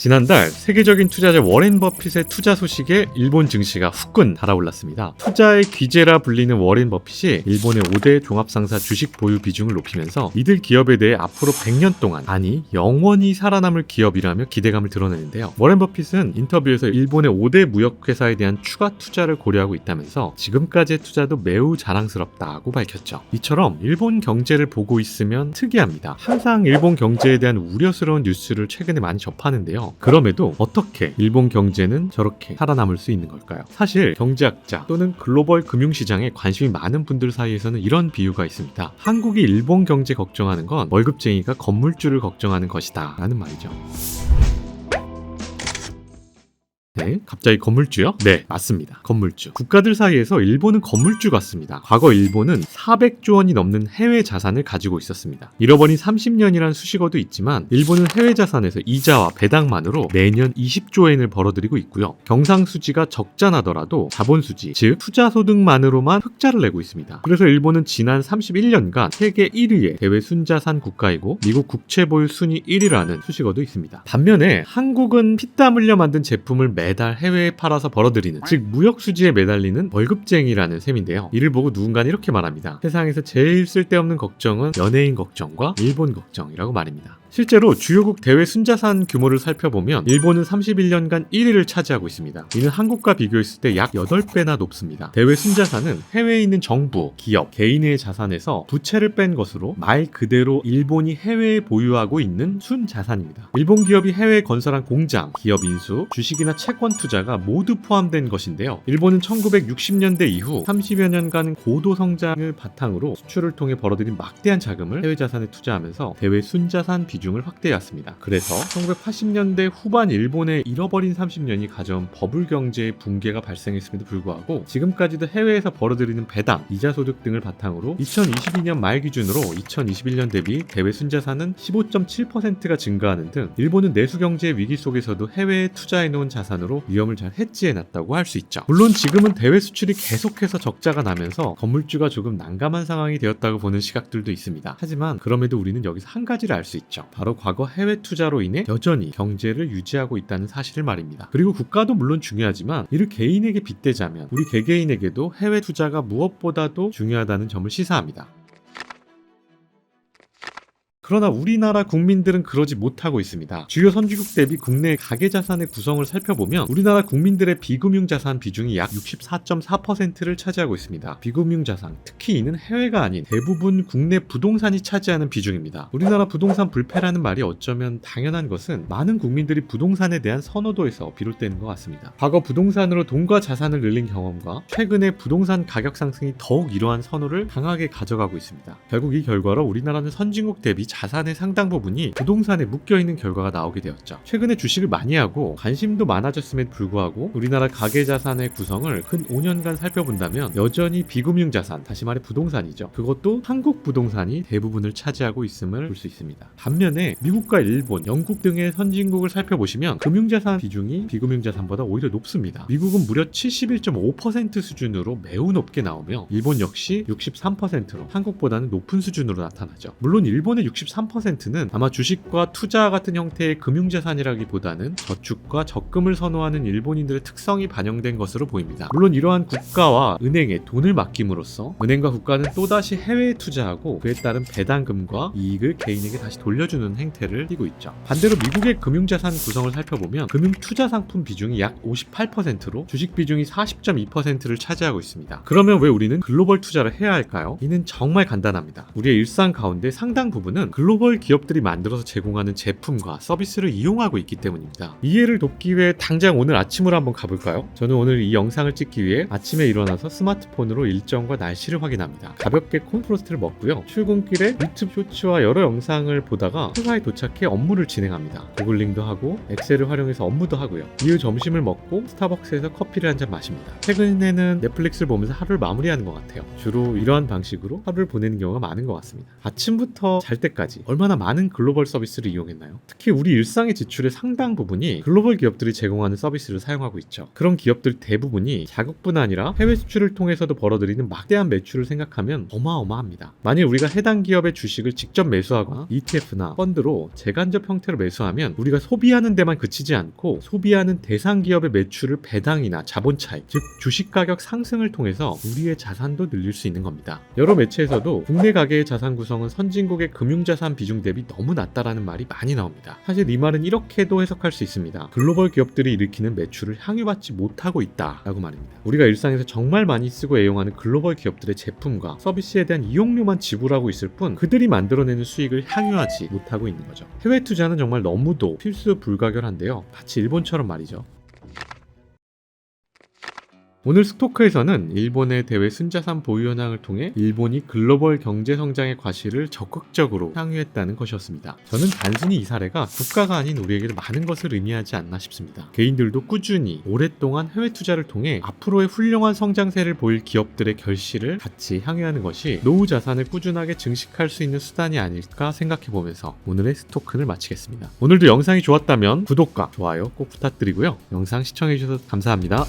지난달 세계적인 투자자 워렌 버핏의 투자 소식에 일본 증시가 후끈 달아올랐습니다. 투자의 귀재라 불리는 워렌 버핏이 일본의 5대 종합상사 주식 보유 비중을 높이면서 이들 기업에 대해 앞으로 100년 동안, 아니 영원히 살아남을 기업이라며 기대감을 드러내는데요. 워렌 버핏은 인터뷰에서 일본의 5대 무역회사에 대한 추가 투자를 고려하고 있다면서 지금까지의 투자도 매우 자랑스럽다고 밝혔죠. 이처럼 일본 경제를 보고 있으면 특이합니다. 항상 일본 경제에 대한 우려스러운 뉴스를 최근에 많이 접하는데요. 그럼에도 어떻게 일본 경제는 저렇게 살아남을 수 있는 걸까요? 사실 경제학자 또는 글로벌 금융시장에 관심이 많은 분들 사이에서는 이런 비유가 있습니다. 한국이 일본 경제 걱정하는 건 월급쟁이가 건물주를 걱정하는 것이다 라는 말이죠. 네, 갑자기 건물주요? 네, 맞습니다. 건물주. 국가들 사이에서 일본은 건물주 같습니다. 과거 일본은 400조 원이 넘는 해외 자산을 가지고 있었습니다. 잃어버린 30년이란 수식어도 있지만 일본은 해외 자산에서 이자와 배당만으로 매년 20조 엔을 벌어들이고 있고요. 경상수지가 적자나더라도 자본수지, 즉 투자소득만으로만 흑자를 내고 있습니다. 그래서 일본은 지난 31년간 세계 1위의 대외 순자산 국가이고 미국 국채 보유 순위 1위라는 수식어도 있습니다. 반면에 한국은 피땀 흘려 만든 제품을 매달 해외에 팔아서 벌어들이는, 즉 무역 수지에 매달리는 월급쟁이라는 셈인데요. 이를 보고 누군가는 이렇게 말합니다. 세상에서 제일 쓸데없는 걱정은 연예인 걱정과 일본 걱정이라고 말입니다. 실제로 주요국 대외 순자산 규모를 살펴보면 일본은 31년간 1위를 차지하고 있습니다. 이는 한국과 비교했을 때 약 8배나 높습니다. 대외 순자산은 해외에 있는 정부, 기업, 개인의 자산에서 부채를 뺀 것으로 말 그대로 일본이 해외에 보유하고 있는 순자산입니다. 일본 기업이 해외에 건설한 공장, 기업 인수, 주식이나 채권 투자가 모두 포함된 것인데요. 일본은 1960년대 이후 30여 년간 고도 성장을 바탕으로 수출을 통해 벌어들인 막대한 자금을 해외 자산에 투자하면서 대외 순자산 비중을 확대해왔습니다. 그래서 1980년대 후반 일본의 잃어버린 30년이 가져온 버블 경제의 붕괴가 발생했음에도 불구하고 지금까지도 해외에서 벌어들이는 배당, 이자 소득 등을 바탕으로 2022년 말 기준으로 2021년 대비 대외 순자산은 15.7%가 증가하는 등 일본은 내수 경제의 위기 속에서도 해외에 투자해놓은 자산으로 위험을 잘 해지해놨다고 할 수 있죠. 물론 지금은 대외 수출이 계속해서 적자가 나면서 건물주가 조금 난감한 상황이 되었다고 보는 시각들도 있습니다. 하지만 그럼에도 우리는 여기서 한 가지를 알 수 있죠. 바로 과거 해외 투자로 인해 여전히 경제를 유지하고 있다는 사실을 말입니다. 그리고 국가도 물론 중요하지만 이를 개인에게 빗대자면 우리 개개인에게도 해외 투자가 무엇보다도 중요하다는 점을 시사합니다. 그러나 우리나라 국민들은 그러지 못하고 있습니다. 주요 선진국 대비 국내 가계자산의 구성을 살펴보면 우리나라 국민들의 비금융자산 비중이 약 64.4%를 차지하고 있습니다. 비금융자산, 특히 이는 해외가 아닌 대부분 국내 부동산이 차지하는 비중입니다. 우리나라 부동산 불패라는 말이 어쩌면 당연한 것은 많은 국민들이 부동산에 대한 선호도에서 비롯되는 것 같습니다. 과거 부동산으로 돈과 자산을 늘린 경험과 최근에 부동산 가격 상승이 더욱 이러한 선호를 강하게 가져가고 있습니다. 결국 이 결과로 우리나라는 선진국 대비 자산의 상당 부분이 부동산에 묶여있는 결과가 나오게 되었죠. 최근에 주식을 많이 하고 관심도 많아졌음에도 불구하고 우리나라 가계자산의 구성을 근 5년간 살펴본다면 여전히 비금융자산, 다시 말해 부동산이죠. 그것도 한국 부동산이 대부분을 차지하고 있음을 볼 수 있습니다. 반면에 미국과 일본, 영국 등의 선진국을 살펴보시면 금융자산 비중이 비금융자산보다 오히려 높습니다. 미국은 무려 71.5% 수준으로 매우 높게 나오며 일본 역시 63%로 한국보다는 높은 수준으로 나타나죠. 물론 일본의 63%는 아마 주식과 투자 같은 형태의 금융자산이라기보다는 저축과 적금을 선호하는 일본인들의 특성이 반영된 것으로 보입니다. 물론 이러한 국가와 은행에 돈을 맡김으로써 은행과 국가는 또다시 해외에 투자하고 그에 따른 배당금과 이익을 개인에게 다시 돌려주는 행태를 띠고 있죠. 반대로 미국의 금융자산 구성을 살펴보면 금융투자상품 비중이 약 58%로 주식 비중이 40.2%를 차지하고 있습니다. 그러면 왜 우리는 글로벌 투자를 해야 할까요? 이는 정말 간단합니다. 우리의 일상 가운데 상당 부분은 글로벌 기업들이 만들어서 제공하는 제품과 서비스를 이용하고 있기 때문입니다. 이해를 돕기 위해 당장 오늘 아침으로 한번 가볼까요? 저는 오늘 이 영상을 찍기 위해 아침에 일어나서 스마트폰으로 일정과 날씨를 확인합니다. 가볍게 콘프로스트를 먹고요. 출근길에 유튜브 쇼츠와 여러 영상을 보다가 회사에 도착해 업무를 진행합니다. 구글링도 하고 엑셀을 활용해서 업무도 하고요. 이후 점심을 먹고 스타벅스에서 커피를 한 잔 마십니다. 최근에는 넷플릭스를 보면서 하루를 마무리하는 것 같아요. 주로 이러한 방식으로 하루를 보내는 경우가 많은 것 같습니다. 아침부터 잘 때까지 이때까지 얼마나 많은 글로벌 서비스를 이용했나요? 특히 우리 일상의 지출의 상당 부분이 글로벌 기업들이 제공하는 서비스를 사용하고 있죠. 그런 기업들 대부분이 자국뿐 아니라 해외 수출을 통해서도 벌어들이는 막대한 매출을 생각하면 어마어마합니다. 만일 우리가 해당 기업의 주식을 직접 매수하거나 ETF나 펀드로 재간접 형태로 매수하면 우리가 소비하는 데만 그치지 않고 소비하는 대상 기업의 매출을 배당이나 자본 차익, 즉 주식 가격 상승을 통해서 우리의 자산도 늘릴 수 있는 겁니다. 여러 매체에서도 국내 가계의 자산 구성은 선진국의 금융자산 비중 대비 너무 낮다라는 말이 많이 나옵니다. 사실 이 말은 이렇게도 해석할 수 있습니다. 글로벌 기업들이 일으키는 매출을 향유받지 못하고 있다라고 말입니다. 우리가 일상에서 정말 많이 쓰고 애용하는 글로벌 기업들의 제품과 서비스에 대한 이용료만 지불하고 있을 뿐 그들이 만들어내는 수익을 향유하지 못하고 있는 거죠. 해외 투자는 정말 너무도 필수 불가결한데요. 마치 일본처럼 말이죠. 오늘 스토크에서는 일본의 대외 순자산 보유 현황을 통해 일본이 글로벌 경제 성장의 과실을 적극적으로 향유했다는 것이었습니다. 저는 단순히 이 사례가 국가가 아닌 우리에게도 많은 것을 의미하지 않나 싶습니다. 개인들도 꾸준히 오랫동안 해외 투자를 통해 앞으로의 훌륭한 성장세를 보일 기업들의 결실을 같이 향유하는 것이 노후 자산을 꾸준하게 증식할 수 있는 수단이 아닐까 생각해보면서 오늘의 스토큰을 마치겠습니다. 오늘도 영상이 좋았다면 구독과 좋아요 꼭 부탁드리고요. 영상 시청해주셔서 감사합니다.